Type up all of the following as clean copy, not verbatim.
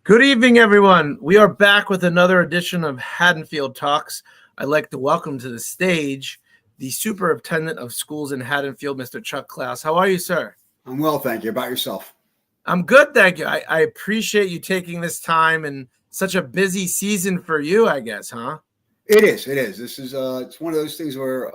Good evening, everyone. We are back with another edition of Haddonfield Talks. I'd like to welcome to the stage the Superintendent of Schools in Haddonfield, Mr. Chuck Klaus. How are you, sir? I'm well, thank you. About yourself? I'm good, thank you. I appreciate you taking this time and such a busy season for you, I guess, huh? It is. This is it's one of those things where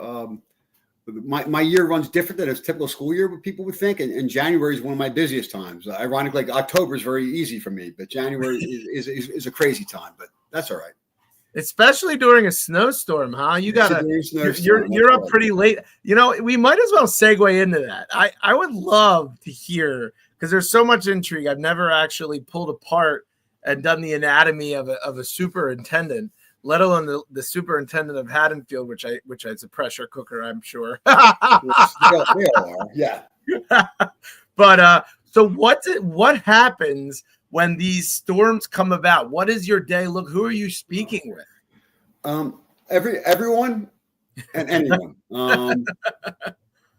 my year runs different than a typical school year, what people would think. And January is one of my busiest times. Ironically, like October is very easy for me, but January is a crazy time. But that's all right. Especially during a snowstorm, huh? You're up pretty late. You know, we might as well segue into that. I would love to hear, because there's so much intrigue. I've never actually pulled apart and done the anatomy of a superintendent, let alone the superintendent of Haddonfield, which is a pressure cooker, I'm sure. They all are, yeah. But so what happens when these storms come about? What is your day look? Who are you speaking with? Everyone and anyone.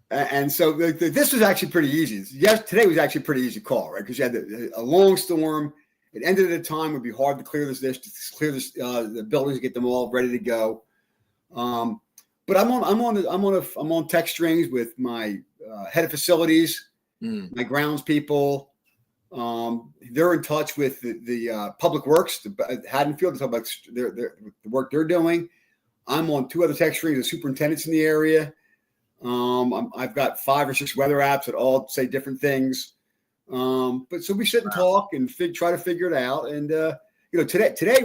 And so this was actually pretty easy. Yes, today was actually a pretty easy call, right? Because you had a long storm. It ended at a time it would be hard to clear the buildings, get them all ready to go. But I'm on text strings with my head of facilities, my grounds people. They're in touch with the public works, the Haddonfield, to talk about the work they're doing. I'm on two other text strings, the superintendents in the area. I've got 5 or 6 weather apps that all say different things. But so we sit and talk and try to figure it out. And today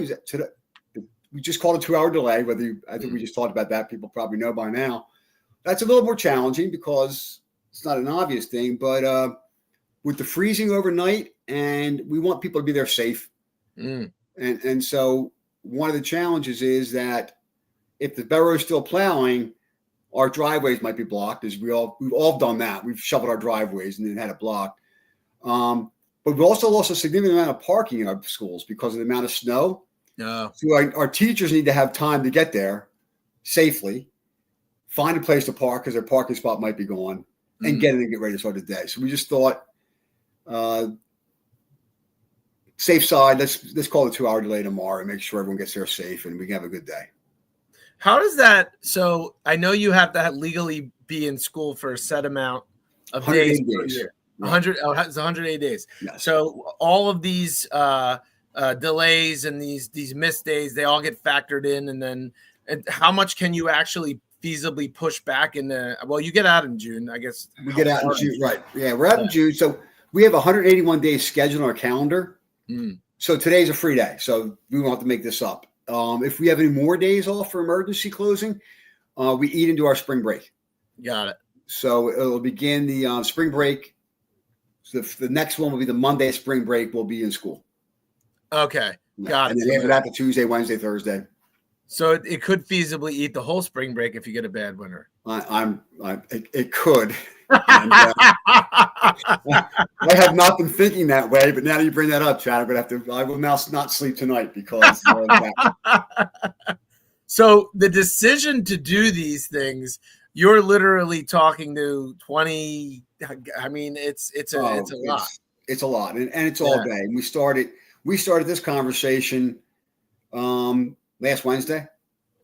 we just called a 2-hour delay. I think we just talked about that. People probably know by now. That's a little more challenging because it's not an obvious thing. But with the freezing overnight, and we want people to be there safe. And so one of the challenges is that if the borough is still plowing, our driveways might be blocked. We've all done that. We've shoveled our driveways and then had it blocked. But we've also lost a significant amount of parking in our schools because of the amount of snow. No. So our teachers need to have time to get there safely, find a place to park because their parking spot might be gone, and get in and get ready to start the day. So we just thought, safe side, let's call it a 2-hour delay tomorrow and make sure everyone gets there safe and we can have a good day. How does that? So I know you have to legally be in school for a set amount of days per year. 100. Oh, it's 108 days. Yes. So all of these delays and these missed days, they all get factored in, and how much can you actually feasibly push back in the? Well, you get out in June, I guess. We get out in June, right? Yeah, we're out in June. So we have 181 days scheduled on our calendar. So today's a free day, so we won't have to make this up. If we have any more days off for emergency closing, we eat into our spring break. Got it. So it'll begin the spring break. So the next one will be the Monday spring break. We'll be in school. Okay, got it. And then after that, the Tuesday, Wednesday, Thursday. So it could feasibly eat the whole spring break if you get a bad winter. It could. And, I have not been thinking that way, but now that you bring that up, Chad, I will now not sleep tonight because. So the decision to do these things, you're literally talking to 20. I mean, it's a lot. It's a lot, and it's all day. And we started this conversation last Wednesday.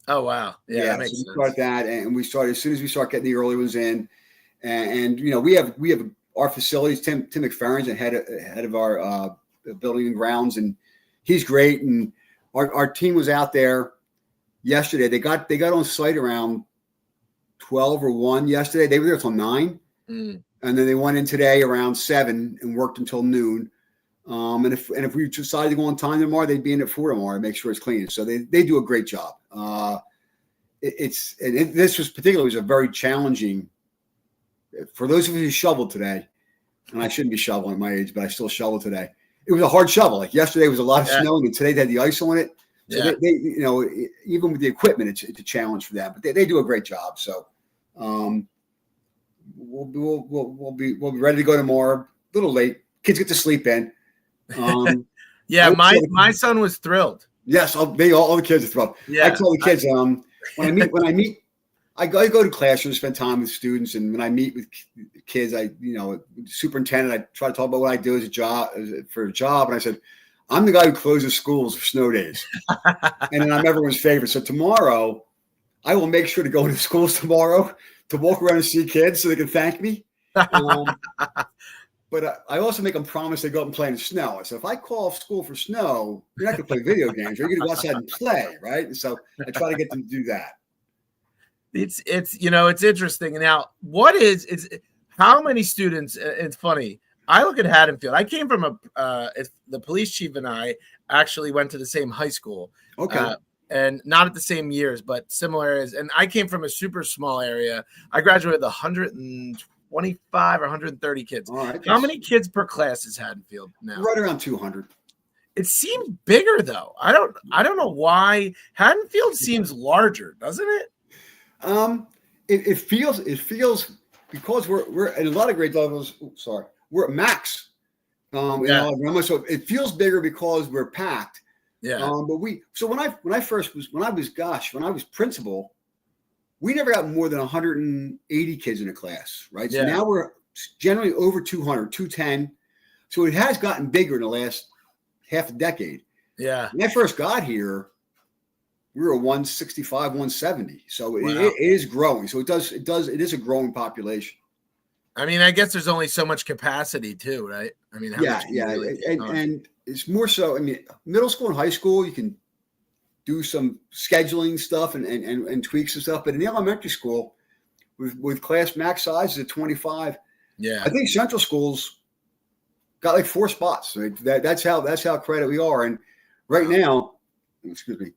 Oh wow! Yeah, that makes sense. We start that, and we started as soon as we start getting the early ones in, and we have our facilities. Tim McFerrin's the head of our building and grounds, and he's great. And our team was out there yesterday. They got on site around 12 or 1 yesterday. They were there till 9. And then they went in today around 7 and worked until noon. And if we decided to go on time tomorrow, they'd be in at 4 tomorrow to make sure it's clean. So they do a great job. This was a very challenging for those of you who shoveled today. And I shouldn't be shoveling at my age, but I still shovel today. It was a hard shovel. Like yesterday was a lot of snow, and today they had the ice on it. So they even with the equipment, it's a challenge for them. But they do a great job. So. We'll be ready to go tomorrow. A little late. Kids get to sleep in. My son was thrilled. Yes, all the kids are thrilled. Yeah, I tell the kids when I meet, I go to classrooms, spend time with students, and when I meet with kids, superintendent, I try to talk about what I do as a job, and I said, I'm the guy who closes schools for snow days, and then I'm everyone's favorite. So tomorrow, I will make sure to go into schools tomorrow to walk around and see kids so they can thank me. But I also make them promise they go up and play in the snow. So if I call off school for snow, you're not going to play video games. You're going to go outside and play, right? And so I try to get them to do that. It's interesting. Now, how many students? It's funny. I look at Haddonfield. I came from the police chief and I actually went to the same high school. Okay. And not at the same years, but similar areas. And I came from a super small area. I graduated with 125 or 130 kids. All right. How many kids per class is Haddonfield now? Right around 200. It seems bigger though. I don't know why. Haddonfield seems larger, doesn't it? It feels because we're at a lot of grade levels. We're at max. So it feels bigger because we're packed. Yeah. But when I was principal, we never got more than 180 kids in a class, right? So now we're generally over 200, 210. So it has gotten bigger in the last half a decade. Yeah. When I first got here, we were 165, 170. So wow. it is growing. So it is a growing population. I mean, I guess there's only so much capacity too, right? I mean, and it's more so. I mean, middle school and high school, you can do some scheduling stuff and tweaks and stuff. But in the elementary school, with class max sizes at 25, I think Central Schools got like 4 spots. Right? That's how credit we are. And right now, excuse me,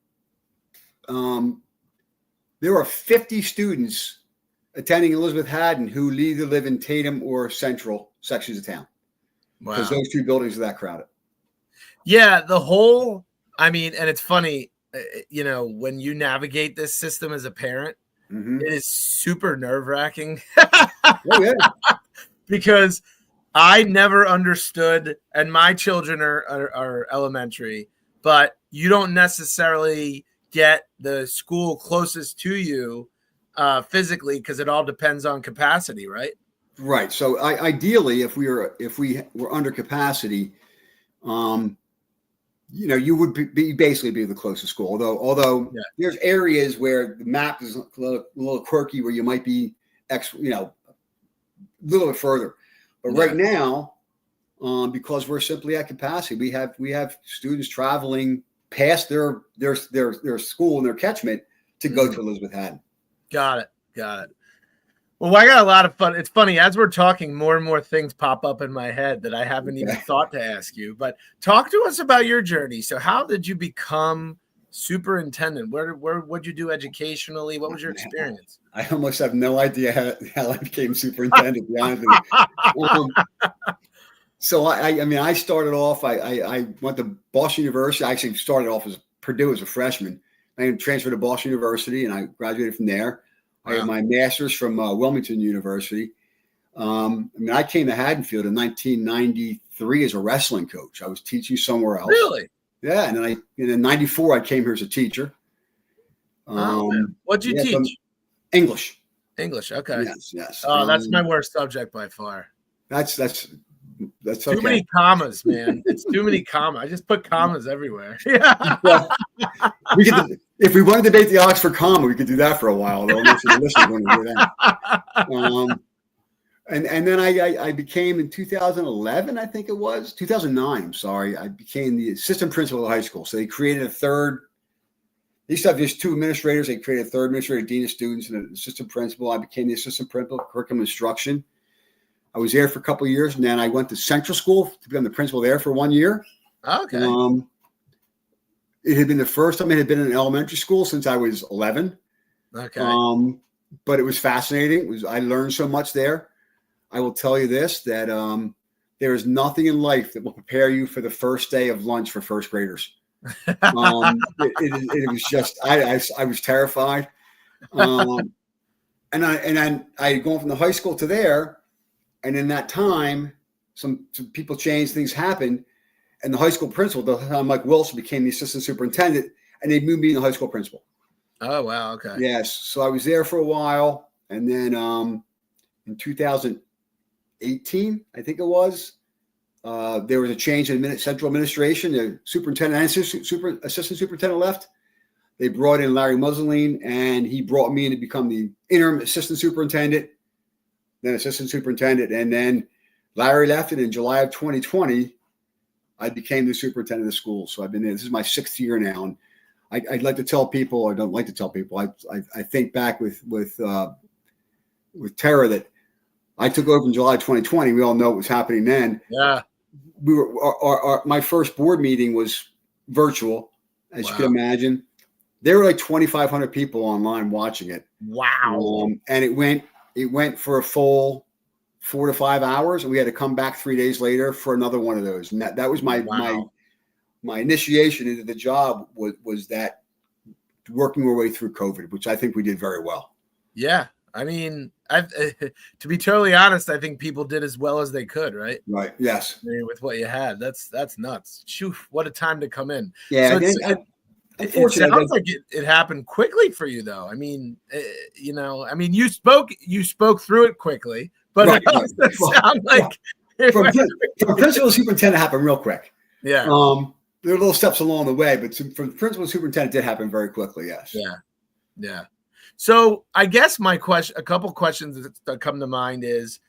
there are 50 students attending Elizabeth Haddon who either live in Tatum or Central sections of town. Wow. Because those 2 buildings are that crowded. Yeah, and it's funny, when you navigate this system as a parent, it is super nerve-wracking. Oh, yeah. Because I never understood, and my children are elementary, but you don't necessarily get the school closest to you physically because it all depends on capacity, right? Right. So ideally, if we were under capacity, you would basically be the closest school. Although there's areas where the map is a little quirky, where you might be a little bit further. But right now, because we're simply at capacity, we have students traveling past their school and their catchment to go to Elizabeth Haddon. Got it. Well, I got a lot of fun. It's funny, as we're talking, more and more things pop up in my head that I haven't even thought to ask you. But talk to us about your journey. So how did you become superintendent? What'd you do educationally? What was your experience? I almost have no idea how I became superintendent, to be honest with you. So I started off, I went to Boston University. I actually started off as Purdue as a freshman. I transferred to Boston University and I graduated from there. Wow. I had my master's from Wilmington University. I came to Haddonfield in 1993 as a wrestling coach. I was teaching somewhere else. Really? Yeah. And then in 94, I came here as a teacher. What'd you teach? English. English. Okay. Yes. Oh, that's my worst subject by far. That's too many commas, man. It's too many commas. I just put commas everywhere. Yeah. Well, if we want to debate the Oxford comma, we could do that for a while. Though most of the listeners want to do that. And then I became in 2011, I think it was 2009. I'm sorry, I became the assistant principal of high school. So they created a third. They used to have just 2 administrators. They created a third administrator, dean of students, and an assistant principal. I became the assistant principal of curriculum instruction. I was there for a couple of years, and then I went to Central School to become the principal there for 1 year. Okay. It had been the first time I had been in an elementary school since I was 11. Okay. But it was fascinating. I learned so much there. I will tell you this, that there is nothing in life that will prepare you for the first day of lunch for first graders. It was just, I was terrified. And then I had gone from the high school to there. And in that time, some people changed, things happened. And the high school principal, Mike Wilson, became the assistant superintendent, and they moved me to the high school principal. Oh, wow. Okay. Yes. So I was there for a while. And then in 2018, I think it was, there was a change in central administration. The superintendent and assistant superintendent left. They brought in Larry Mussolini, and he brought me in to become the interim assistant superintendent, then assistant superintendent. And then Larry left, and in July of 2020, I became the superintendent of the school. So I've been there. This is my 6th year now. And I'd like to tell people, or don't like to tell people, I think back with terror that I took over in July 2020. We all know what was happening then. Yeah. We were my first board meeting was virtual, as you can imagine. There were like 2,500 people online watching it. Wow. And it went for a full 4 to 5 hours, and we had to come back 3 days later for another one of those. And that was my initiation into the job was that working our way through COVID, which I think we did very well. Yeah. I mean, to be totally honest, I think people did as well as they could, right? Right. Yes. I mean, with what you had, that's nuts. Shoo, what a time to come in. Yeah. So it sounds like it happened quickly for you, though. I mean, you spoke through it quickly, but right, it doesn't sound like from principal to superintendent happened real quick. Yeah. There were little steps along the way, but from principal to superintendent did happen very quickly. Yes. Yeah. Yeah. So I guess a couple questions that come to mind is,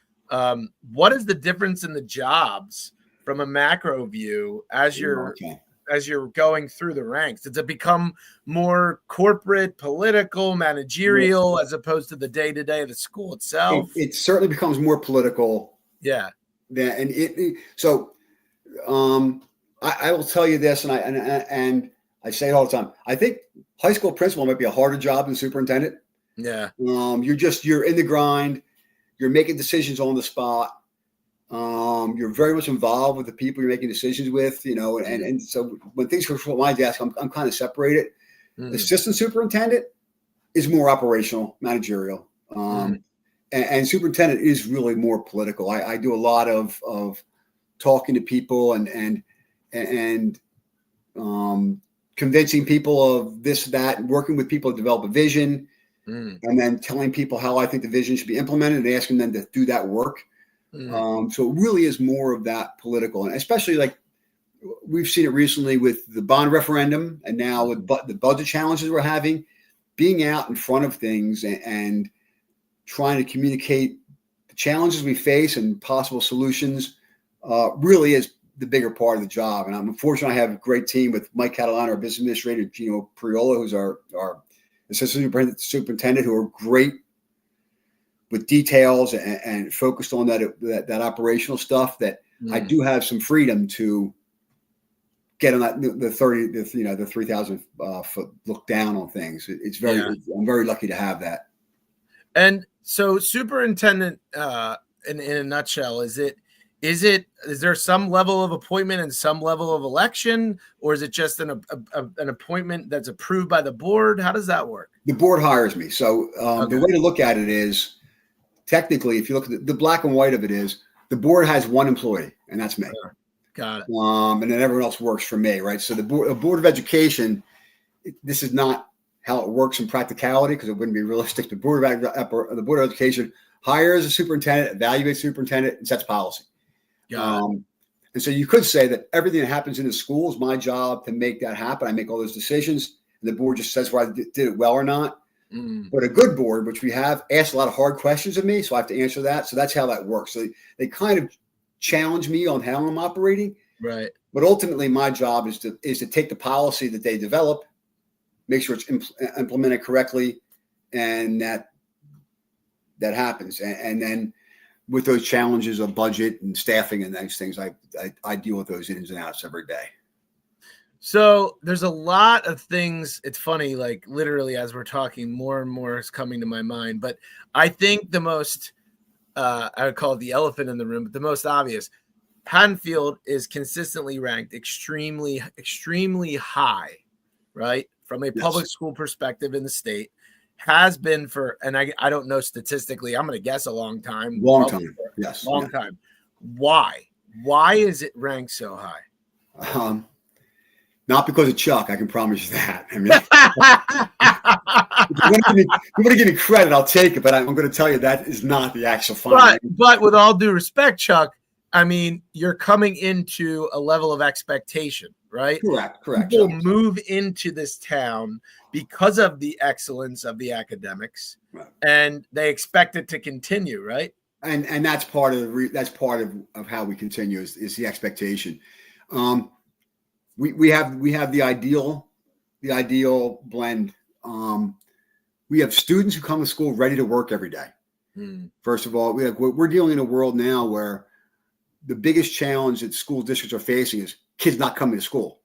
what is the difference in the jobs from a macro view as you're going through the ranks? Does it become more corporate, political, managerial, as opposed to the day-to-day of the school itself? It certainly becomes more political. Yeah. I will tell you this, and I say it all the time. I think high school principal might be a harder job than superintendent. Yeah. You're in the grind. You're making decisions on the spot. You're very much involved with the people you're making decisions with, and so when things go from my desk, I'm kind of separated. The assistant superintendent is more operational, managerial. And superintendent is really more political. I do a lot of talking to people and convincing people of this, that, and working with people to develop a vision, and then telling people how I think the vision should be implemented and asking them to do that work. So it really is more of that political, and especially like we've seen it recently with the bond referendum, and now with the budget challenges we're having, being out in front of things and trying to communicate the challenges we face and possible solutions really is the bigger part of the job. And I'm fortunate I have a great team with Mike Catalano, our business administrator, Gino Priola, who's our assistant superintendent, who are great with details and focused on that operational stuff. That I do have some freedom to get on the 3,000 foot look down on things. I'm very lucky to have that. And so, superintendent, in a nutshell, is there some level of appointment and some level of election, or is it just an appointment that's approved by the board? How does that work? The board hires me. So the way to look at it is, technically, if you look at the black and white of it, is the board has one employee, and that's me. Got it. And then everyone else works for me, right? So the board of education, this is not how it works in practicality, because it wouldn't be realistic. The board of education hires a superintendent, evaluates superintendent, and sets policy. And so you could say that everything that happens in the school is my job to make that happen. I make all those decisions, and the board just says whether I did it well or not. But a good board, which we have, asks a lot of hard questions of me, so I have to answer that. So that's how that works. So they kind of challenge me on how I'm operating. Right. But ultimately, my job is to take the policy that they develop, make sure it's implemented correctly, and that happens. And then with those challenges of budget and staffing and those things, I deal with those ins and outs every day. So there's a lot of things. It's funny, like literally as we're talking, more and more is coming to my mind. But I think the most, I would call it the elephant in the room, but the most obvious, Haddonfield is consistently ranked extremely, extremely high, right? From a public school perspective in the state, has been for, and I don't know statistically, I'm going to guess a long time. Long time. Yes. Long time. Why? Why is it ranked so high? Not because of Chuck, I can promise you that. I mean, if you want to give me credit, I'll take it, but I'm going to tell you that is not the actual finding. But with all due respect, Chuck, I mean, you're coming into a level of expectation, right? Correct. People move into this town because of the excellence of the academics, right, and they expect it to continue, right? And that's part of how we continue is the expectation. We have the ideal blend. We have students who come to school ready to work every day. First of all, we're dealing in a world now where the biggest challenge that school districts are facing is kids not coming to school.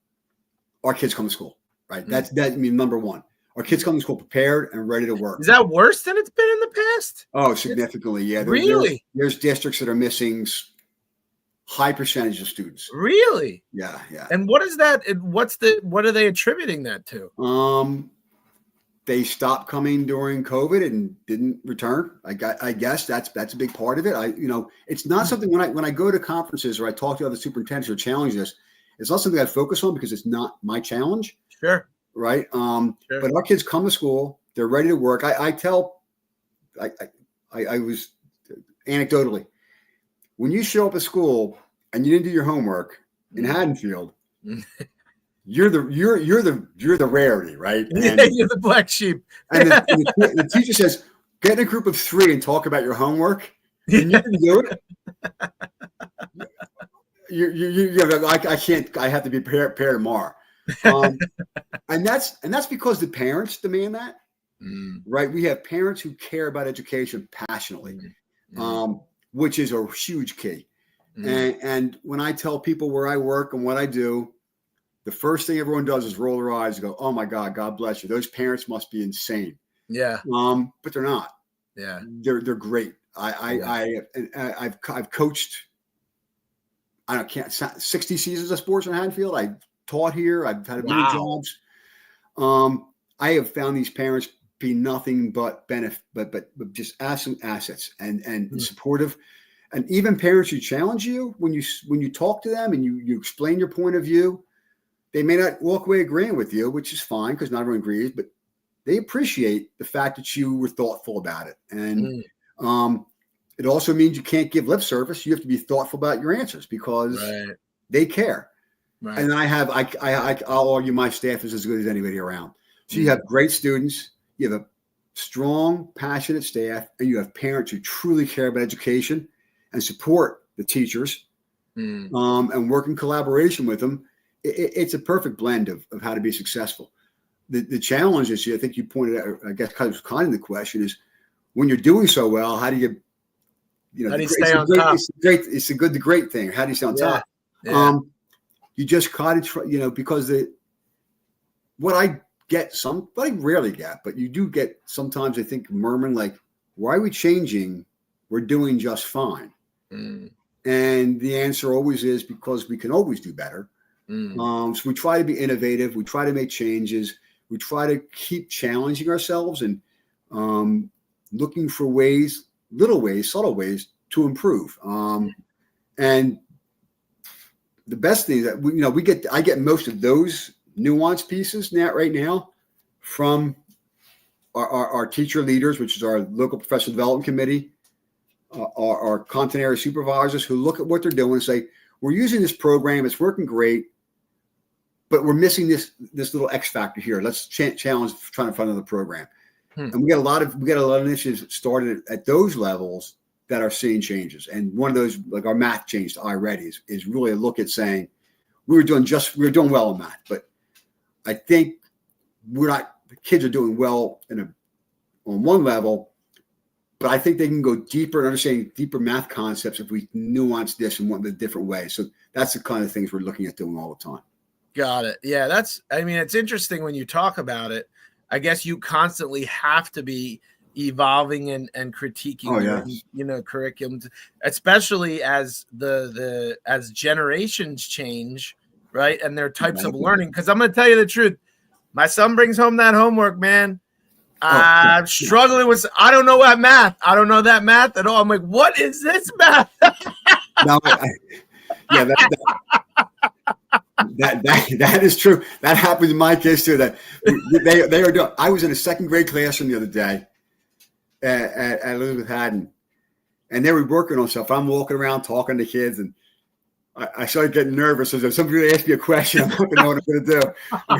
Our kids come to school, right? That I mean, number one. Our kids come to school prepared and ready to work. Is that worse than it's been in the past? Oh, significantly, yeah. Really? There's districts that are missing high percentage of students. Really? Yeah. And what is that? What are they attributing that to? They stopped coming during COVID and didn't return. I guess that's a big part of it. It's not something when I go to conferences or I talk to other superintendents or challenge this, it's not something I focus on because it's not my challenge. Sure. Right. Sure. But our kids come to school, they're ready to work. I was anecdotally, when you show up at school and you didn't do your homework in Haddonfield, you're the rarity, right? And, you're the black sheep. And the teacher says, get in a group of 3 and talk about your homework. And you can do it. I can't. I have to be prepared tomorrow. And that's because the parents demand that, right? We have parents who care about education passionately, which is a huge key. And when I tell people where I work and what I do, the first thing everyone does is roll their eyes and go, "Oh my God, God bless you. Those parents must be insane." Yeah. But they're not. Yeah. They're great. I've coached. I can't 60 seasons of sports in Haddonfield. I taught here. I've had many jobs. I have found these parents be nothing but benefit, but just absolute assets and supportive. And even parents who challenge you when you talk to them and you explain your point of view, they may not walk away agreeing with you, which is fine because not everyone agrees, but they appreciate the fact that you were thoughtful about it. And it also means you can't give lip service. You have to be thoughtful about your answers because they care. Right. And I'll argue my staff is as good as anybody around. So you have great students, you have a strong, passionate staff, and you have parents who truly care about education and support the teachers and work in collaboration with them. It's a perfect blend of how to be successful. The challenge is, I think you pointed out, I guess kind of the question is, when you're doing so well, how do you how do you stay on top? It's the good, the great thing. How do you stay on top? Yeah. You just gotta try, because what I get I rarely get, but you do get sometimes, I think, murmuring like, why are we changing? We're doing just fine. And the answer always is because we can always do better. So we try to be innovative. We try to make changes. We try to keep challenging ourselves and looking for ways, little ways, subtle ways to improve. And the best thing that I get most of those nuanced pieces right now from our teacher leaders, which is our local professional development committee, our content area supervisors who look at what they're doing and say, we're using this program, it's working great, but we're missing this little X factor here. Let's challenge trying to find another program. And we got a lot of initiatives started at those levels that are seeing changes. And one of those, like our math change to iReady, is really a look at saying we were doing well in math, but I think the kids are doing well on one level, but I think they can go deeper and understanding deeper math concepts if we nuance this in one of the different ways. So that's the kind of things we're looking at doing all the time. Got it. Yeah, it's interesting when you talk about it. I guess you constantly have to be evolving and critiquing curriculum, especially as as generations change, right? And their types of learning. Because I'm going to tell you the truth, my son brings home that homework, man. I'm struggling with. I don't know what math. I don't know that math at all. I'm like, what is this math? That is true. That happened in my case too. That they are doing. I was in a second grade classroom the other day at Elizabeth Haddon, and they were working on stuff. I'm walking around talking to kids, and I started getting nervous. So if somebody asked me a question, I'm not going to know what I'm going to do. I'm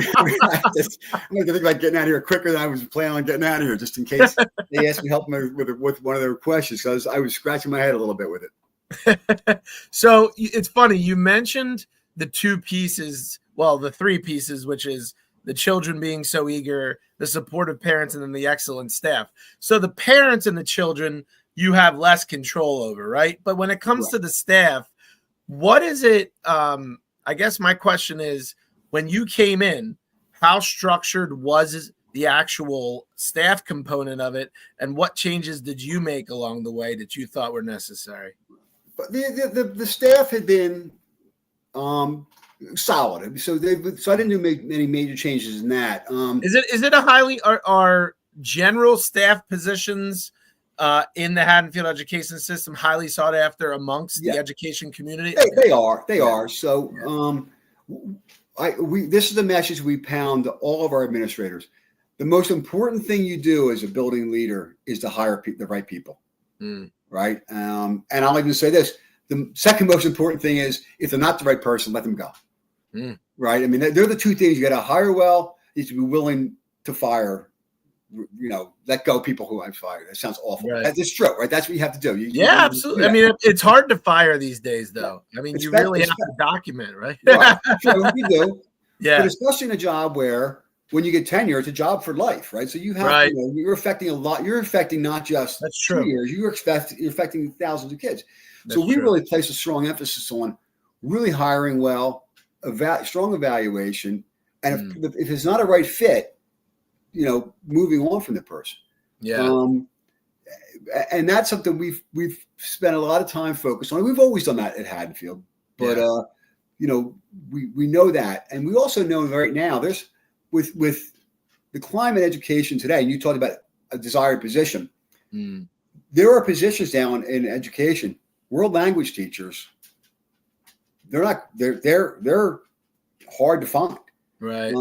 going to think about getting out of here quicker than I was planning on getting out of here, just in case they asked me help with one of their questions. Because I was scratching my head a little bit with it. So it's funny. You mentioned the two pieces, well, the three pieces, which is the children being so eager, the supportive parents, and then the excellent staff. So the parents and the children, you have less control over, right? But when it comes to the staff, what is it? I guess my question is, when you came in, how structured was the actual staff component of it, and what changes did you make along the way that you thought were necessary? But the staff had been solid, so I didn't do any major changes in that. Is it a highly are general staff positions in the Haddonfield education system highly sought after amongst the education community? They are. So this is the message we pound to all of our administrators. The most important thing you do as a building leader is to hire the right people, right? And I'll even say this. The second most important thing is if they're not the right person, let them go, right? I mean, they're the two things. You got to hire well. You should be willing to fire, let go people who I've fired. That sounds awful. Right. That's true, right? That's what you have to do. Absolutely. I mean, it's hard to fire these days, though. I mean, you really have to document, right? Right. Sure, you do. Yeah. But especially in a job where when you get tenure, it's a job for life, right? So you have you're affecting a lot. You're affecting not just 2 years. You're affecting thousands of kids. So we really place a strong emphasis on really hiring well, strong evaluation, and if it's not a right fit, moving on from the person. Yeah. And that's something we've spent a lot of time focused on. We've always done that at Haddonfield, but we know that, and we also know right now there's with the climate education today. And you talked about a desired position. There are positions down in education. World language teachers. They're hard to find. Right.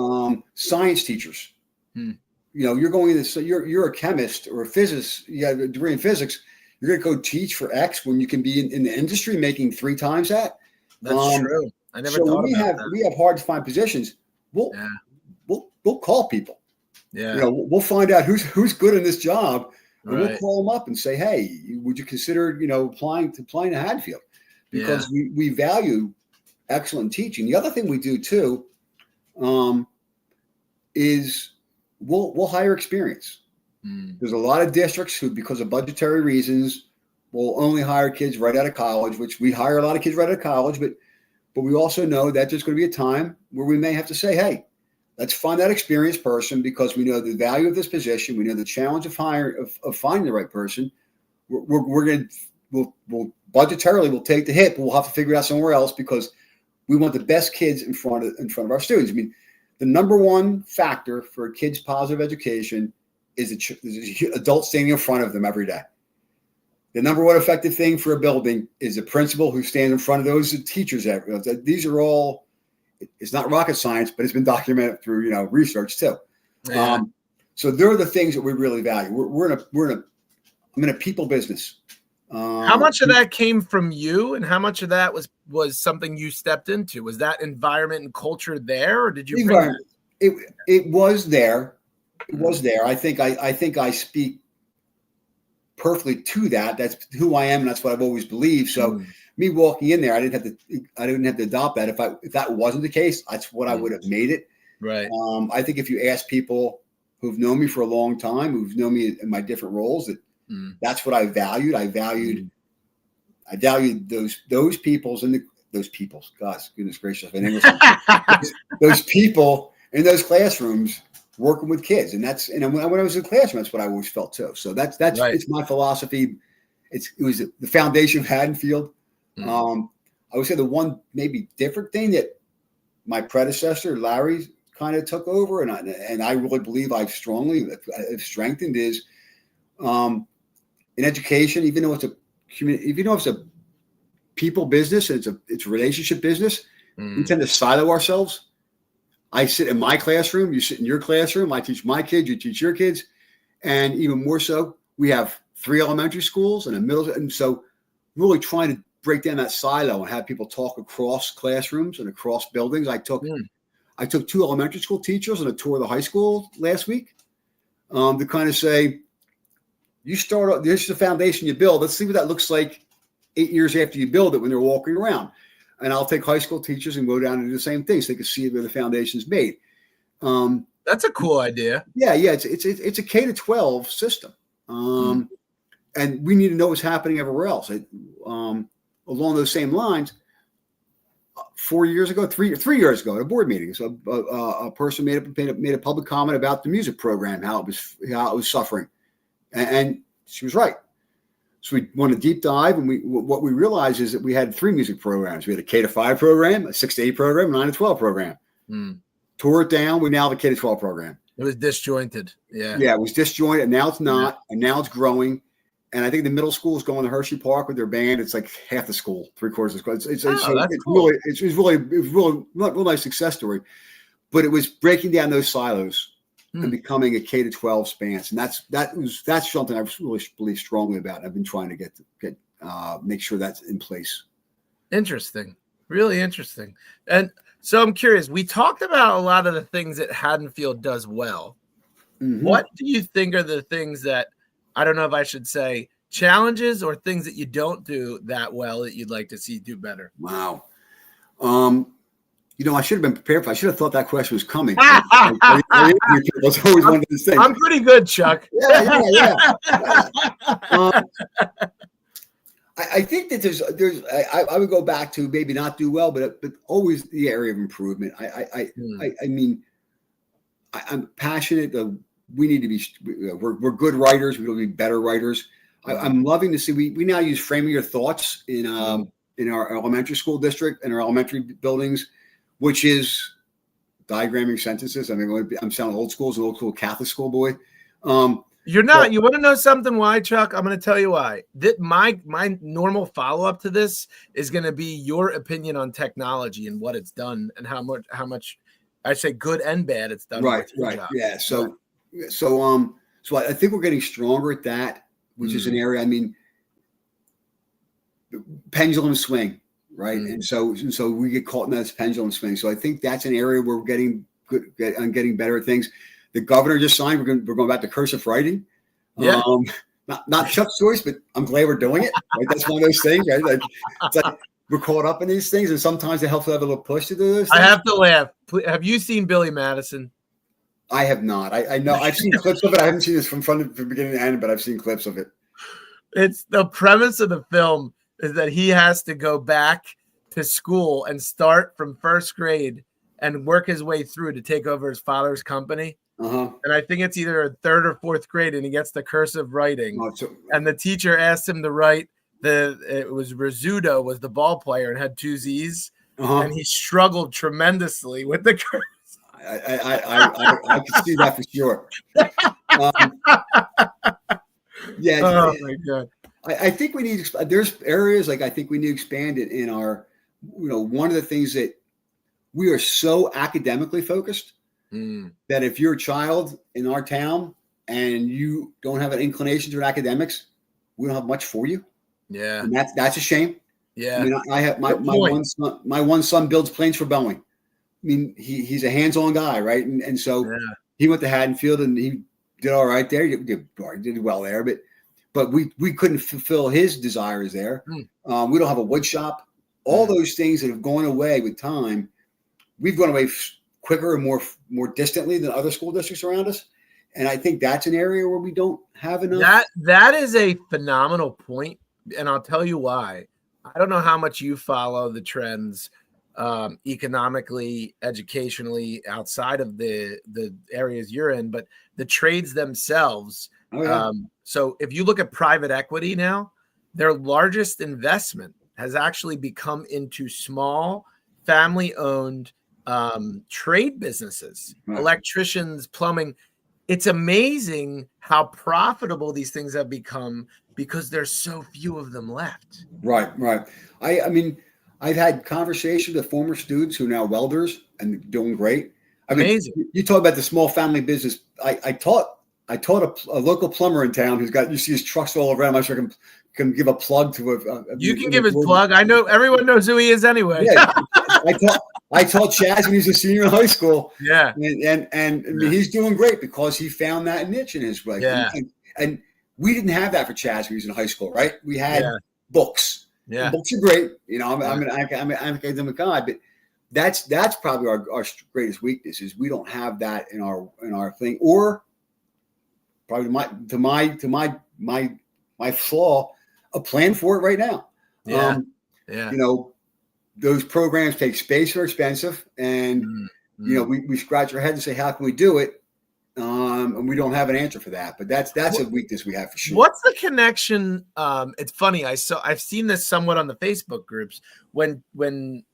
Science teachers. You're going into you're a chemist or a physicist. You have a degree in physics. You're going to go teach for X when you can be in the industry making 3 times that. That's true. I never thought about that. We have hard to find positions. We'll call people. Yeah. We'll find out who's good in this job. And we'll call them up and say, hey, would you consider, applying to Haddonfield? Because we value excellent teaching. The other thing we do too is we'll hire experience. There's a lot of districts who, because of budgetary reasons, will only hire kids right out of college, which we hire a lot of kids right out of college, but we also know that there's going to be a time where we may have to say, hey, let's find that experienced person because we know the value of this position. We know the challenge of finding the right person. We'll budgetarily we'll take the hit, but we'll have to figure it out somewhere else because we want the best kids in front of our students. I mean, the number one factor for a kid's positive education is the adult standing in front of them every day. The number one effective thing for a building is the principal who stands in front of those teachers. These are all. It's not rocket science, but it's been documented through research too. Yeah. So they're the things that we really value. I'm in a people business. How much of that came from you, and how much of that was something you stepped into? Was that environment and culture there, or did you? It was there. It was there. I think I speak perfectly to that. That's who I am, and that's what I've always believed. So. Me walking in there, I didn't have to adopt that. If that wasn't the case, that's what I would have made it. Right. I think if you ask people who've known me for a long time, who've known me in my different roles, that's what I valued. I valued those peoples and those peoples. Gosh, goodness gracious, those people in those classrooms working with kids, and when I was in the classroom, that's what I always felt too. So that's it's my philosophy. It was the foundation of Haddonfield. I would say the one maybe different thing that my predecessor Larry kind of took over, and I really believe I've strengthened is in education. Even though it's a people business and it's a relationship business, we tend to silo ourselves. I sit in my classroom, you sit in your classroom. I teach my kids, you teach your kids, and even more so, we have 3 elementary schools and a middle, and so really trying to break down that silo and have people talk across classrooms and across buildings. I took 2 elementary school teachers on a tour of the high school last week to kind of say, you start up, this is the foundation you build. Let's see what that looks like 8 years after you build it when they're walking around. And I'll take high school teachers and go down and do the same thing so they can see where the foundation's made. That's a cool idea. Yeah. It's a K-12 system. And we need to know what's happening everywhere else. Along those same lines, 4 years ago, 3 years ago at a board meeting, so a person made a public comment about the music program, how it was suffering. And she was right. So we went a deep dive, and what we realized is that we had 3 music programs. We had a K-5 program, a 6-8 program, a 9-12 program. Tore it down. We now have a K-12 program. It was disjointed. Yeah, it was disjointed, and now it's not, and now it's growing. And I think the middle school is going to Hershey Park with their band. It's like half the school, 3/4 of the school. It's cool. It was really real nice success story. But it was breaking down those silos and becoming a K-12 span. And that's something I really believe strongly about. I've been trying to get make sure that's in place. Interesting, really interesting. And so I'm curious. We talked about a lot of the things that Haddonfield does well. What do you think are the things that, I don't know if I should say challenges or things that you don't do that well that you'd like to see do better? Wow. I should have been prepared for. I should have thought that question was coming. It's always one of those things. I'm pretty good, Chuck. Yeah. I think that I would go back to maybe not do well, but always the area of improvement. I mean, I'm passionate. We need to be. We're good writers. We will be better writers. I'm loving to see. We now use framing your thoughts in our elementary school district and our elementary buildings, which is diagramming sentences. I mean, I'm sounding old school as an old school Catholic school boy. You're not. You want to know something? Why, Chuck? I'm going to tell you why. My normal follow up to this is going to be your opinion on technology and what it's done and how much I say good and bad it's done. Right. Yeah. So I think we're getting stronger at that, which is an area. I mean, pendulum swing, right? And so we get caught in that pendulum swing. So I think that's an area where we're getting good on getting better at things. The governor just signed. We're going back to cursive writing. Yeah. Not Chuck's choice, but I'm glad we're doing it. Right? That's one of those things, right? It's like we're caught up in these things, and sometimes it helps to have a little push to do this. I have to laugh. Have you seen Billy Madison? I have not. I know I've seen clips of it. I haven't seen this from beginning to end, but I've seen clips of it. It's the premise of the film is that he has to go back to school and start from first grade and work his way through to take over his father's company. And I think it's either a 3rd or 4th grade, and he gets the cursive writing. And the teacher asked him to write it was Rizzuto was the ball player and had 2 Z's, and he struggled tremendously with the cursive. I can see that for sure. Yeah. Oh my God. I think we need. There's areas like I think we need to expand it in our. One of the things that we are so academically focused that if you're a child in our town and you don't have an inclination to academics, we don't have much for you. Yeah, and that's a shame. Yeah, I mean, I have my one son builds planes for Boeing. I mean, he's a hands-on guy, right? And so he went to Haddonfield and he did all right there. He did well there, but we couldn't fulfill his desires there. We don't have a wood shop. All those things that have gone away with time, we've gone away quicker and more distantly than other school districts around us. And I think that's an area where we don't have enough. That is a phenomenal point, and I'll tell you why. I don't know how much you follow the trends economically, educationally, outside of the areas you're in, but the trades themselves. So if you look at private equity now, their largest investment has actually become into small family-owned trade businesses, electricians, plumbing. It's amazing how profitable these things have become because there's so few of them left. Right. I mean, I've had conversations with former students who are now welders and doing great. Amazing. You talk about the small family business. I taught a local plumber in town who's got, you see his trucks all around. I'm not sure I can can give a plug to you can give his plug. I know everyone knows who he is anyway. Yeah, I taught Chaz when he was a senior in high school. Yeah, and I mean, he's doing great because he found that niche in his life. Yeah, and we didn't have that for Chaz when he was in high school, right? We had books. Yeah, and books are great. You know, I'm an academic guy, but that's probably our greatest weakness is we don't have that in our thing, or probably my flaw, a plan for it right now. Yeah. You know, those programs take space, are expensive, and you know, we scratch our head and say, how can we do it? And we don't have an answer for that. But that's a weakness we have for sure. What's the connection? It's funny. I've seen this somewhat on the Facebook groups when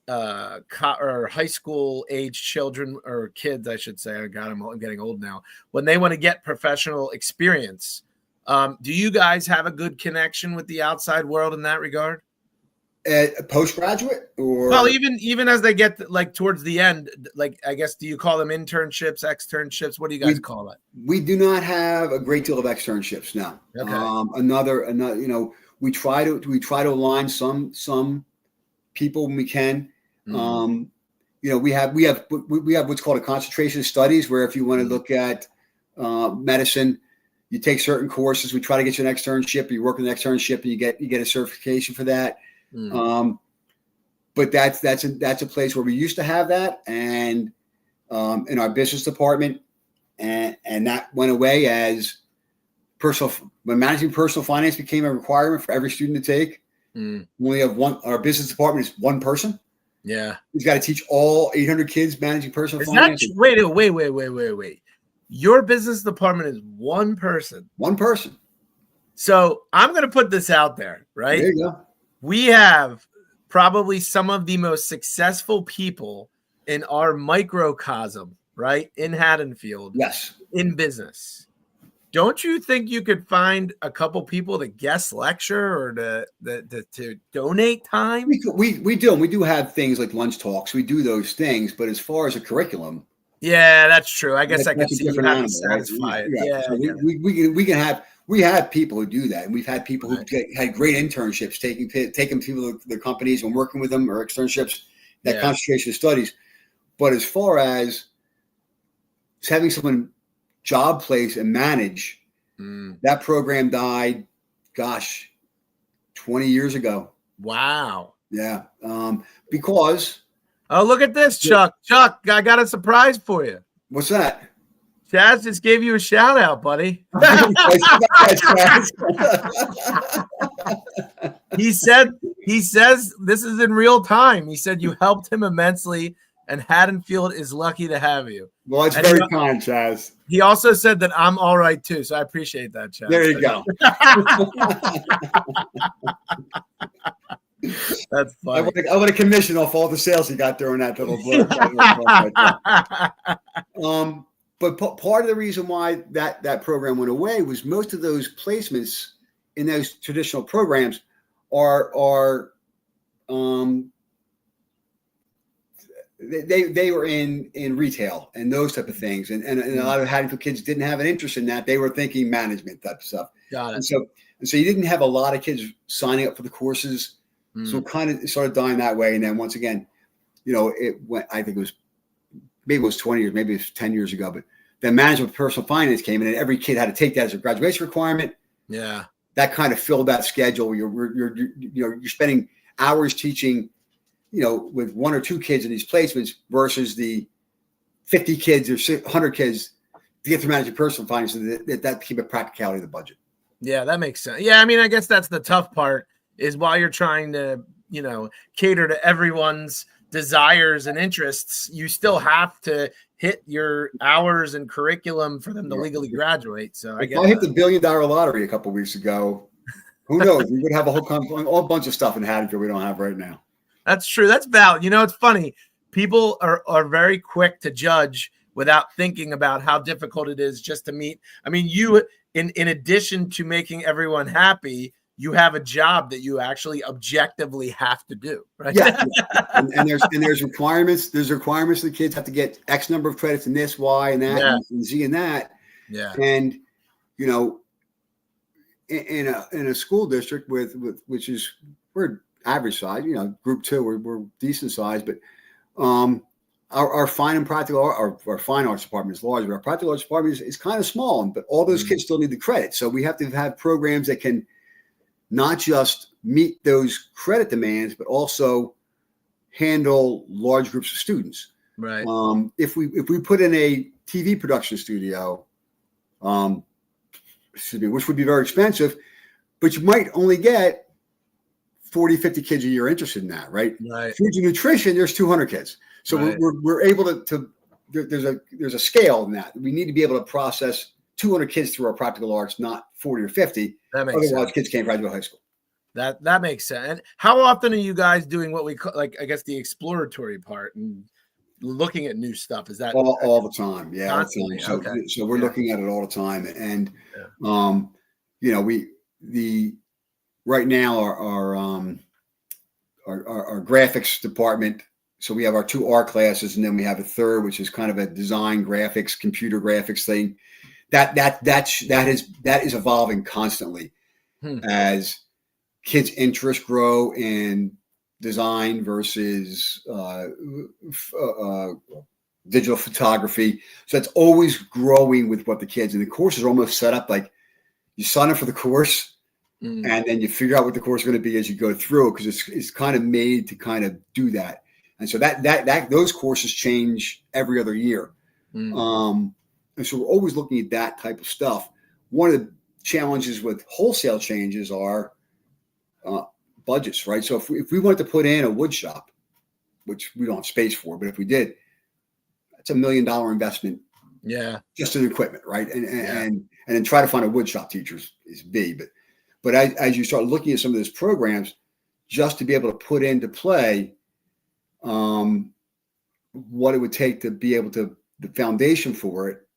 or high school age children or kids, I should say. I'm getting old now. When they want to get professional experience, do you guys have a good connection with the outside world in that regard? Postgraduate, or well, even as they get like towards the end, like I guess, do you call them internships, externships? What do you guys call it? We do not have a great deal of externships now. Okay. Another, you know, we try to align some people when we can. You know, we have what's called a concentration of studies, where if you want to look at medicine, you take certain courses. We try to get you an externship. You work with an externship, and you get a certification for that. But that's a place where we used to have that, and in our business department, and that went away as when managing personal finance became a requirement for every student to take. When we have our business department is one person. Yeah, he's got to teach all 800 kids managing personal finance. Wait. Your business department is one person. One person. So I'm going to put this out there, right? There you go. We have probably some of the most successful people in our microcosm, right? In Haddonfield. Yes. In business. Don't you think you could find a couple people to guest lecture or to donate time? We do. We do have things like lunch talks. We do those things. But as far as a curriculum. Yeah, that's true. I guess I can see you have to satisfy it. Yeah. So we have people who do that, and we've had people who had great internships, taking people to their companies and working with them, or externships, that concentration of studies. But as far as having someone job place and manage, that program died, 20 years ago. Wow. Yeah. Because. Oh, look at this, Chuck. Chuck, I got a surprise for you. What's that? Chaz just gave you a shout out, buddy. He says this is in real time. He said you helped him immensely, and Haddonfield is lucky to have you. Well, it's very kind, Chaz. He also said that I'm all right too, so I appreciate that, Chaz. There you go. That's funny. I want a commission off all the sales he got during that little blip. But part of the reason why that program went away was most of those placements in those traditional programs are they were in retail and those type of things, and a lot of Haddonfield kids didn't have an interest in that. They were thinking management type of stuff. Got it. And so you didn't have a lot of kids signing up for the courses. So it started dying that way. And then once again, you know, it went. I think maybe it was 20 years, maybe it was 10 years ago. But then management of personal finance came in, and every kid had to take that as a graduation requirement. Yeah, that kind of filled that schedule. You're spending hours teaching, you know, with one or two kids in these placements versus the 50 kids or 100 kids to get through managing personal finance. That became a practicality of the budget. Yeah, that makes sense. Yeah, I mean, I guess that's the tough part is while you're trying to, you know, cater to everyone's desires and interests, you still have to hit your hours and curriculum for them to legally graduate. So I hit the $1 billion lottery a couple of weeks ago. Who knows? We would have a whole bunch of stuff in Haddonfield we don't have right now. That's true. That's valid. You know, it's funny. People are very quick to judge without thinking about how difficult it is just to meet. I mean, you, in addition to making everyone happy, you have a job that you actually objectively have to do, right? Yeah. and there's requirements. There's requirements the kids have to get X number of credits in this, Y, and that, and Z and that. Yeah. And, you know, in a school district with which is we're average size, group 2, we're decent size, but our fine and practical our fine arts department is large, but our practical arts department is kind of small, but all those kids still need the credit. So we have to have programs that can not just meet those credit demands, but also handle large groups of students. Right. If we put in a TV production studio, which would be very expensive, but you might only get 40, 50 kids a year interested in that, right? Right. Foods and nutrition, there's 200 kids. So we're able to there's a scale in that. We need to be able to process 200 kids through our practical arts, not 40 or 50. Otherwise, sense. Kids can't graduate high school. That makes sense. And how often are you guys doing what we call, like, I guess, the exploratory part and looking at new stuff? Is that all the time? Yeah, constantly? All the time. So we're looking at it all the time, and right now our graphics department. So we have our 2 art classes, and then we have a third, which is kind of a design graphics, computer graphics thing. That is evolving constantly as kids' interests grow in design versus digital photography. So it's always growing with what the kids, and the courses are almost set up like you sign up for the course and then you figure out what the course is going to be as you go through, because it's kind of made to kind of do that. And so that those courses change every other year. And so we're always looking at that type of stuff. One of the challenges with wholesale changes are budgets, right? So if we wanted to put in a wood shop, which we don't have space for, but if we did, that's $1 million investment. Yeah. Just in equipment, right? And then try to find a wood shop teacher is B. But as you start looking at some of those programs, just to be able to put into play what it would take to be able to, the foundation for it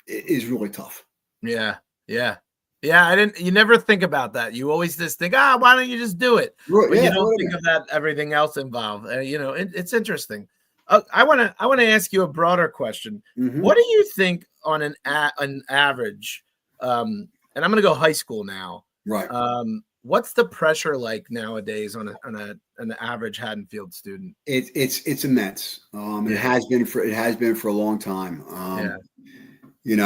is really tough. Yeah. You never think about that. You always just think, why don't you just do it? But you don't think of that, everything else involved. It's interesting. I want to ask you a broader question. What do you think on an average, and I'm going to go high school now. Right. What's the pressure like nowadays on an average Haddonfield student? It's immense. It has been for a long time. It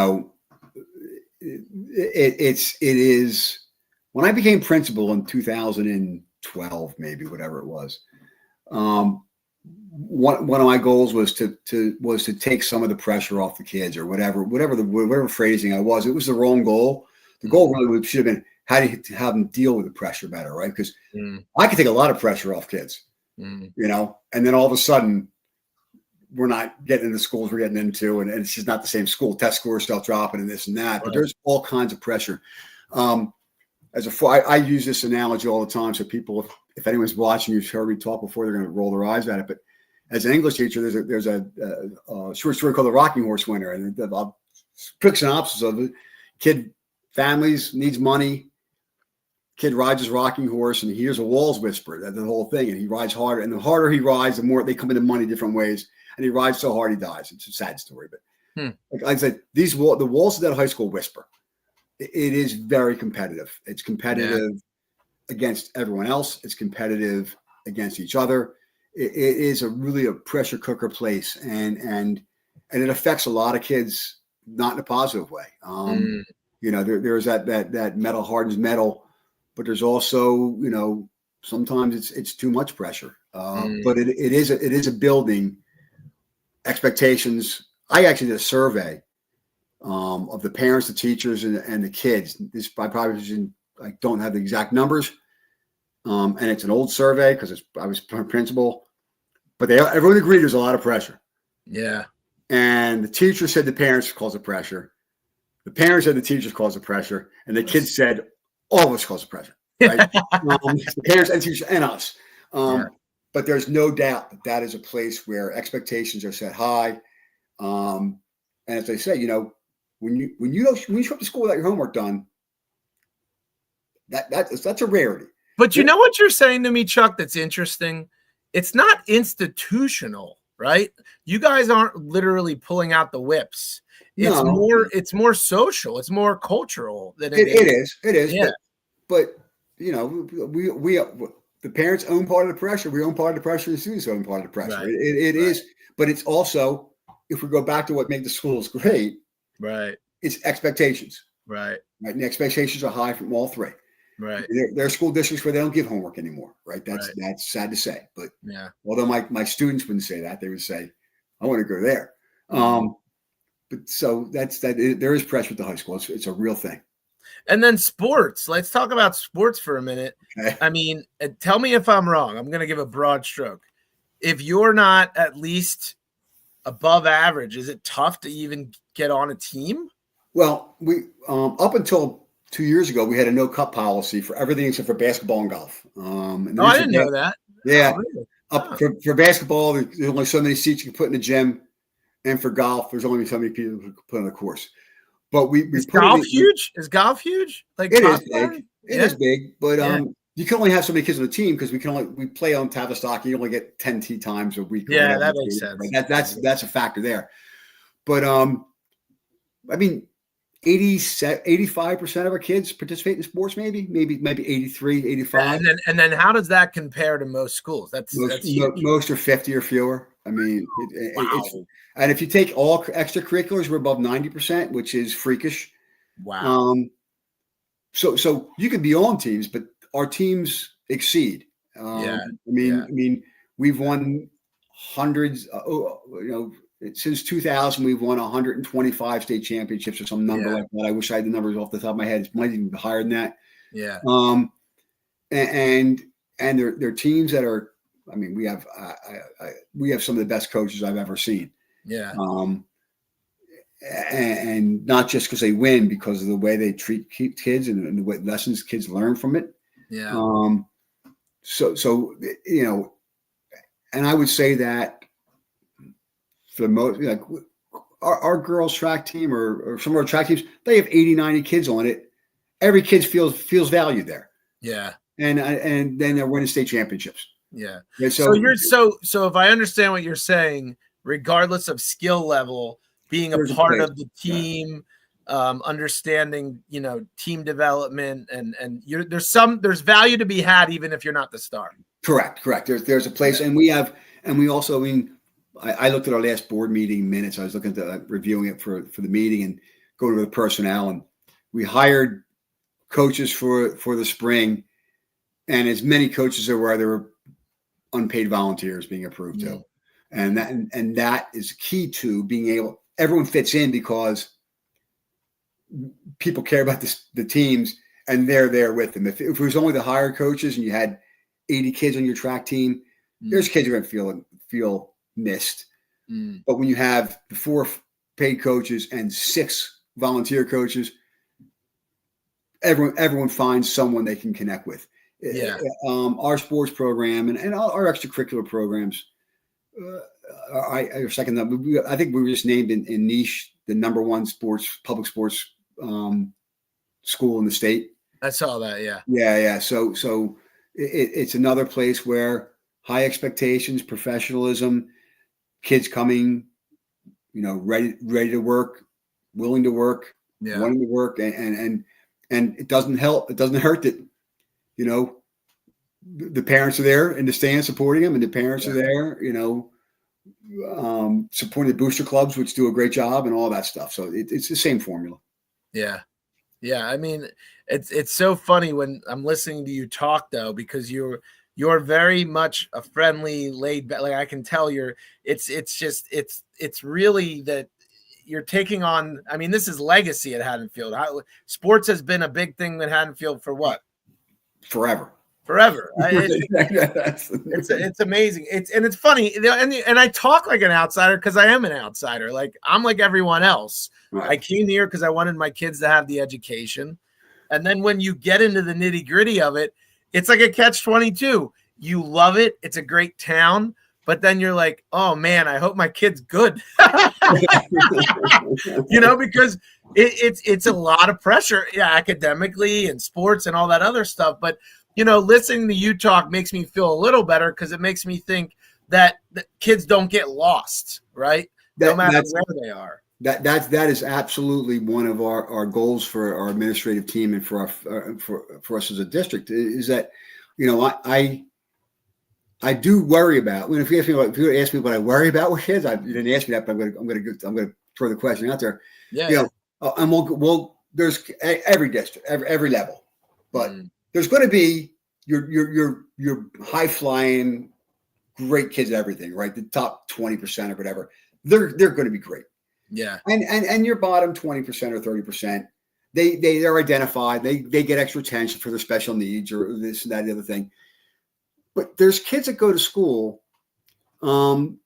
is. When I became principal in 2012, maybe whatever it was, one of my goals was to take some of the pressure off the kids, or whatever phrasing I was. It was the wrong goal. The goal really should have been how do you have them deal with the pressure better, right? Because I could take a lot of pressure off kids, and then all of a sudden we're not getting into schools we're getting into, and it's just not the same school. Test scores start dropping and this and that. Right. But there's all kinds of pressure. I use this analogy all the time, so people, if anyone's watching, you've heard me talk before, they're going to roll their eyes at it. But as an English teacher, there's a short story called The Rocking Horse Winner, and the quick synopsis of it: kid families needs money. Kid rides his rocking horse and he hears a walls whisper. That's the whole thing, and he rides harder. And the harder he rides, the more they come into money different ways. And he rides so hard he dies. It's a sad story, but like I said, the walls of that high school whisper. It is very competitive. It's competitive against everyone else. It's competitive against each other. It is really a pressure cooker place, and it affects a lot of kids not in a positive way. There's that metal hardens metal, but there's also sometimes it's too much pressure. But it is a building expectations. I actually did a survey of the parents, the teachers, and the kids. This I don't have the exact numbers, and it's an old survey because I was principal. But everyone agreed there's a lot of pressure. Yeah. And the teacher said the parents cause the pressure. The parents said the teachers cause the pressure, and the kids said all of us cause the pressure. Right? The parents and teachers and us. But there's no doubt that is a place where expectations are set high. And as I say, when you show up to school without your homework done, that's a rarity. But you know what you're saying to me, Chuck, that's interesting? It's not institutional, right? You guys aren't literally pulling out the whips. It's more social. It's more cultural than it is. It is. Yeah. but we the parents own part of the pressure. We own part of the pressure. The students own part of the pressure. Right. It is, but it's also, if we go back to what made the schools great, right? It's expectations, right? And the expectations are high from all three. Right. There are school districts where they don't give homework anymore, right? That's sad to say, but yeah. Although my students wouldn't say that, they would say, "I want to go there." But so that's that. There is pressure at the high school. It's a real thing. And then sports. Let's talk about sports for a minute. Okay. I mean, tell me if I'm wrong. I'm going to give a broad stroke. If you're not at least above average, is it tough to even get on a team? Well, we up until 2 years ago, we had a no cup policy for everything except for basketball and golf. I didn't know that. Yeah. Oh, really? For basketball, there's only so many seats you can put in the gym. And for golf, there's only so many people who can put on the course. But is golf huge? Is golf huge? Like it is big. It is big, but you can only have so many kids on the team because we play on Tavistock. You only get 10 tee times a week. Yeah, that makes sense. Right? That's a factor there. But I mean, 85% of our kids participate in sports, maybe 83, 85. And then how does that compare to most schools? That's most are 50 or fewer. I mean, it's and if you take all extracurriculars, we're above 90%, which is freakish. Wow. So you can be on teams, but our teams exceed. I mean, we've won hundreds. Since 2000, we've won 125 state championships or some number like that. I wish I had the numbers off the top of my head. It might even be higher than that. Yeah. And they're teams that are. I mean, we have some of the best coaches I've ever seen. Yeah. And not just because they win, because of the way they treat kids and the way lessons kids learn from it. Yeah. So and I would say that for the most, like our girls track team or some of our track teams, they have 80, 90 kids on it. Every kid feels valued there. Yeah. And then they're winning state championships. Yeah. So if I understand what you're saying, regardless of skill level, being a part of the team, understanding, team development and there's value to be had even if you're not the star. Correct. There's a place, and we also, I mean, I looked at our last board meeting minutes. I was looking at reviewing it for the meeting and going over the personnel, and we hired coaches for the spring, and as many coaches there were unpaid volunteers being approved too. And that is key to being able, everyone fits in because people care about the teams and they're there with them. If it was only the hired coaches and you had 80 kids on your track team, there's kids who are going to feel missed. But when you have the 4 paid coaches and 6 volunteer coaches, everyone finds someone they can connect with. Yeah. Our sports program and our extracurricular programs, I think we were just named in niche the #1 public sports school in the state. I saw that. Yeah. Yeah. So it's another place where high expectations, professionalism, kids coming, ready to work, willing to work, wanting to work, and it doesn't help. It doesn't hurt that, the parents are there in the stand supporting them, and the parents are there, supporting the booster clubs, which do a great job, and all that stuff. So it's the same formula. Yeah. Yeah. I mean, it's so funny when I'm listening to you talk though, because you're very much a friendly, laid back, like I can tell it's really that you're taking on, I mean, this is legacy at Haddonfield. Sports has been a big thing at Haddonfield for what? Forever. It's amazing. It's funny. And I talk like an outsider because I am an outsider. Like I'm like everyone else. Right. I came here because I wanted my kids to have the education. And then when you get into the nitty gritty of it, it's like a catch-22. You love it. It's a great town. But then you're like, oh man, I hope my kid's good. Because it's a lot of pressure, academically and sports and all that other stuff. But listening to you talk makes me feel a little better because it makes me think that the kids don't get lost, right? No matter where they are. That is absolutely one of our goals for our administrative team and for us as a district is that, I do worry about if you ask me what I worry about with kids. You didn't ask me that, but I'm going to throw the question out there. Yeah. And there's every district, every level, but there's going to be your high flying, great kids, everything, right? The top 20% or whatever, they're going to be great. Yeah. And your bottom 20% or 30%, they're identified. They get extra attention for their special needs or this and that, the other thing. But there's kids that go to school, who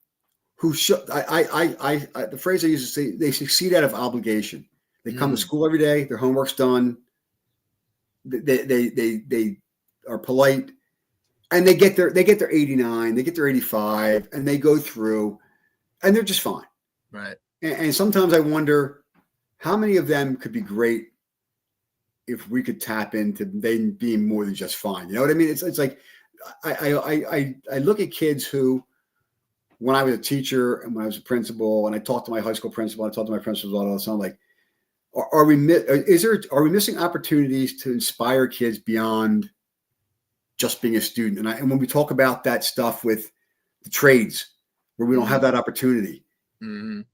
the phrase I use is they succeed out of obligation. They come to school every day. Their homework's done. They are polite, and they get their 89, they get their 85, and they go through, and they're just fine. Right. And sometimes I wonder how many of them could be great if we could tap into them being more than just fine. You know what I mean? It's like I look at kids who, when I was a teacher and when I was a principal, and I talked to my high school principal, I talked to my principals all the time, like, are we missing opportunities to inspire kids beyond just being a student? And when we talk about that stuff with the trades, where we don't have that opportunity,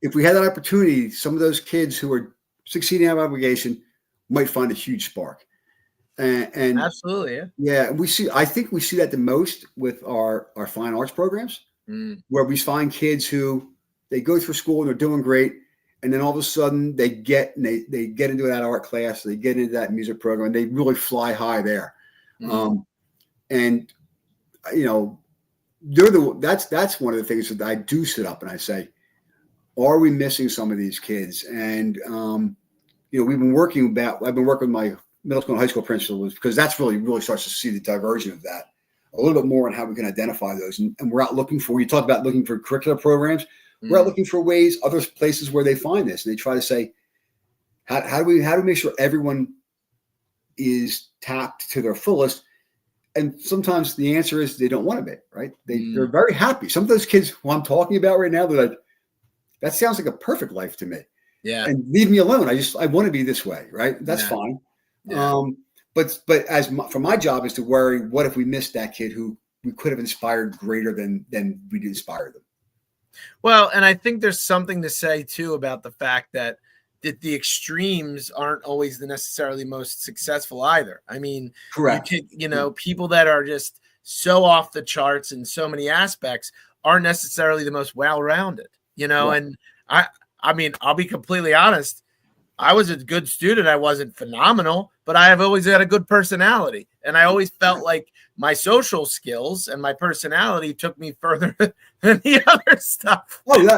if we had that opportunity, some of those kids who are succeeding out of obligation might find a huge spark. And absolutely, yeah. I think we see that the most with our fine arts programs, where we find kids who they go through school and they're doing great, and then all of a sudden they get into that art class, they get into that music program, and they really fly high there. And that's one of the things that I do sit up and I say, are we missing some of these kids? And I've been working with my middle school and high school principals, because that's really starts to see the diversion of that a little bit more on how we can identify those. And we're out looking for, you talk about looking for curricular programs. We're out looking for ways, other places where they find this, and they try to say, how do we make sure everyone is tapped to their fullest? And sometimes the answer is they don't want to be, right? They're very happy. Some of those kids who I'm talking about right now, they're like, that sounds like a perfect life to me. Yeah. And leave me alone. I want to be this way, right? That's fine. Yeah. But for my job is to worry, what if we missed that kid who we could have inspired greater than we did inspire them? Well, and I think there's something to say too about the fact that the extremes aren't always the necessarily most successful either. I mean, correct. People that are just so off the charts in so many aspects aren't necessarily the most well-rounded, and I mean, I'll be completely honest. I was a good student. I wasn't phenomenal, but I have always had a good personality. And I always felt like my social skills and my personality took me further than the other stuff. Oh, yeah,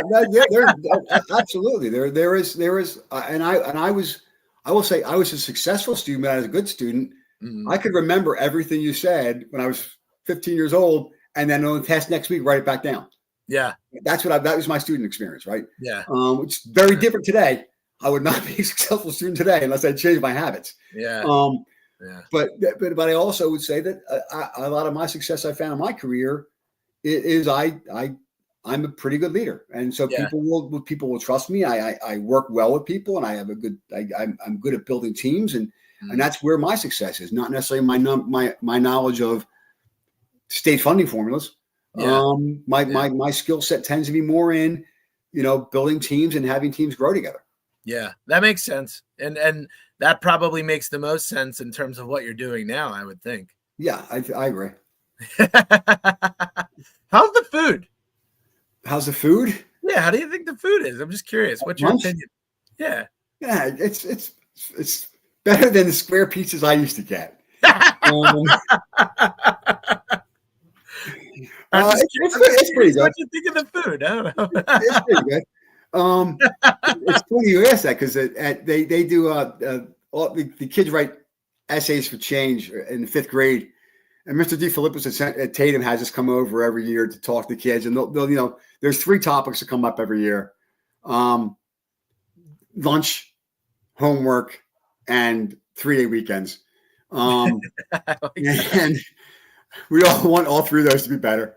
absolutely. There is, and I will say I was a successful student, but I was a good student. I could remember everything you said when I was 15 years old, and then on the test next week, write it back down. Yeah. That was my student experience, right? Yeah. It's very different today. I would not be a successful student today unless I changed my habits. Yeah. But I also would say that a lot of my success I found in my career is I'm a pretty good leader, and so people will trust me. I work well with people, and I have I'm good at building teams, and that's where my success is. Not necessarily my knowledge of state funding formulas. Yeah. My skill set tends to be more in building teams and having teams grow together. Yeah, that makes sense. And that probably makes the most sense in terms of what you're doing now, I would think. Yeah, I agree. How's the food? How's the food? Yeah, how do you think the food is? I'm just curious. What's your opinion? Yeah. Yeah, it's better than the square pizzas I used to get. It's pretty good. What do you think of the food? I don't know. It's pretty good. It's funny you ask that, because they do all the kids write essays for change in the 5th grade, and Mr. DeFilippis at Tatum has us come over every year to talk to kids, and they'll there's 3 topics that come up every year: lunch, homework, and 3-day weekends. And we all want all 3 of those to be better.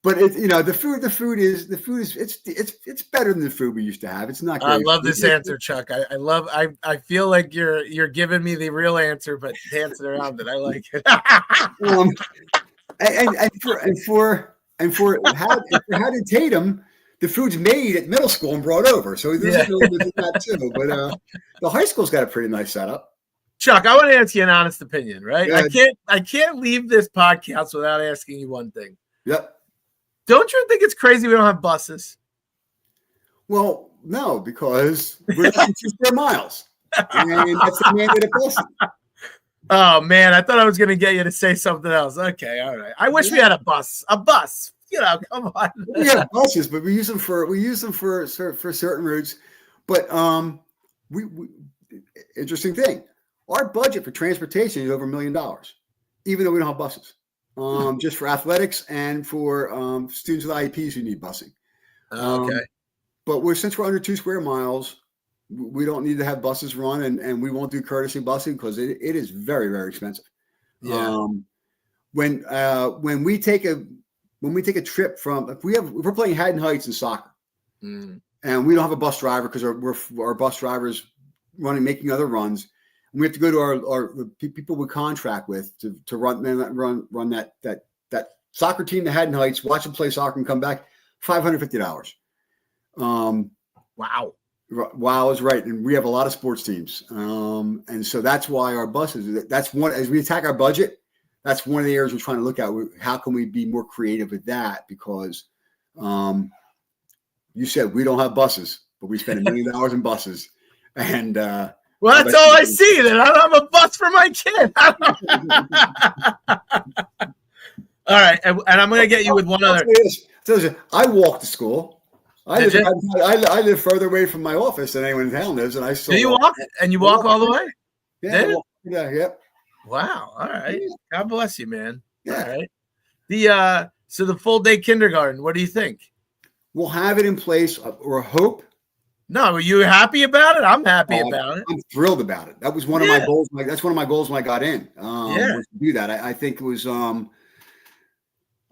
But the food is it's better than the food we used to have. It's not great. I love this answer, Chuck. I feel like you're giving me the real answer, but dancing around it. I like it. and for Haddon Tatum, the food's made at middle school and brought over. So there's a little bit of that too. But the high school's got a pretty nice setup. Chuck, I want to ask you an honest opinion, right? I can't leave this podcast without asking you one thing. Yep. Don't you think it's crazy we don't have buses? Well, no, because we're 2 square miles. And that's the mandate of buses. Oh, man, I thought I was going to get you to say something else. Okay, all right. I wish we had a bus. Come on. We have buses, but we use them for certain routes. But we interesting thing. Our budget for transportation is over $1 million, even though we don't have buses. Just for athletics and for students with IEPs who need busing. Okay. But since we're under 2 square miles, we don't need to have buses run, and we won't do courtesy busing because it is very, very expensive. Yeah. When we take a trip if we're playing Haddon Heights in soccer, and we don't have a bus driver because our bus drivers making other runs. We have to go to the people we contract with to run that soccer team to Haddon Heights, watch them play soccer and come back, $550. Wow. Wow is right. And we have a lot of sports teams. And so that's why our buses, as we attack our budget, that's one of the areas we're trying to look at. How can we be more creative with that? Because you said we don't have buses, but we spend $1 million in buses. And well, that's all I see. Then I don't have a bus for my kid. All right, and I'm going to get you with one other. I walk to school. I live further away from my office than anyone in town lives, and I still. Do you walk? And you walk all the way? Yeah. Yep. Wow. All right. God bless you, man. Yeah. All right. So the full day kindergarten. What do you think? We'll have it in place, or hope. No, were you happy about it? I'm happy about it. I'm thrilled about it. That was one of my goals. That's one of my goals when I got in. Was to do that. I think it was.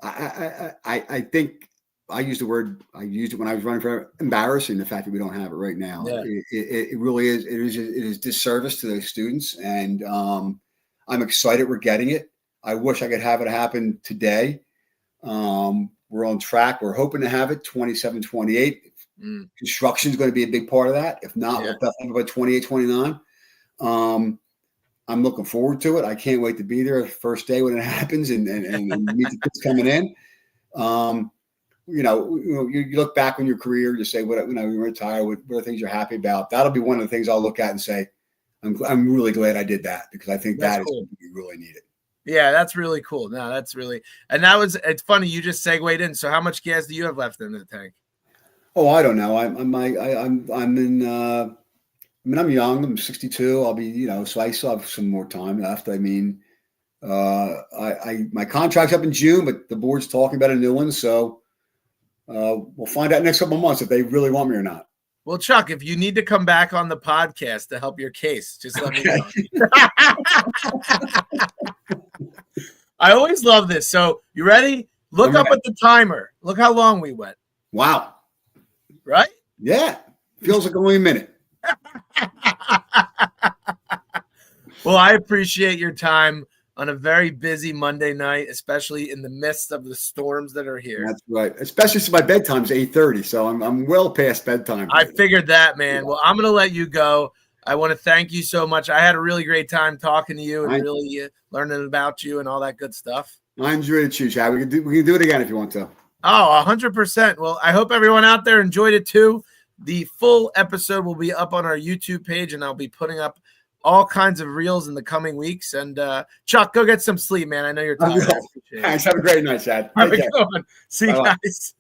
I think I used the word. I used it when I was running for embarrassing. The fact that we don't have it right now. Yeah. It really is. It is disservice to those students, and I'm excited we're getting it. I wish I could have it happen today. We're on track. We're hoping to have it 27, 28. Construction is going to be a big part of that. If not, we'll definitely by 28, 29. I'm looking forward to it. I can't wait to be there the first day when it happens and meet the kids coming in. You look back on your career, you say, you retire, what are things you're happy about? That'll be one of the things I'll look at and say, I'm really glad I did that because I think that's cool. What we really need it. Yeah, that's really cool. No, that's really, it's funny. You just segued in. So how much gas do you have left in the tank? Oh, I don't know. I'm young. I'm 62. I'll be, so I still have some more time left. I mean, my contract's up in June, but the board's talking about a new one. So we'll find out next couple of months if they really want me or not. Well, Chuck, if you need to come back on the podcast to help your case, just let me know. I always love this. So you ready? Look up at the timer. Look how long we went. Wow. Right? Yeah. Feels like only a minute. Well, I appreciate your time on a very busy Monday night, especially in the midst of the storms that are here. That's right. Especially since my bedtime's 8:30, so I'm well past bedtime. I figured that, man. Well, I'm going to let you go. I want to thank you so much. I had a really great time talking to you and really learning about you and all that good stuff. I enjoyed it too, Chad. We can do it again if you want to. Oh, 100%. Well, I hope everyone out there enjoyed it too. The full episode will be up on our YouTube page, and I'll be putting up all kinds of reels in the coming weeks. And Chuck, go get some sleep, man. I know you're tired. Thanks. Have a great night, Chad. Have a good one. See you guys.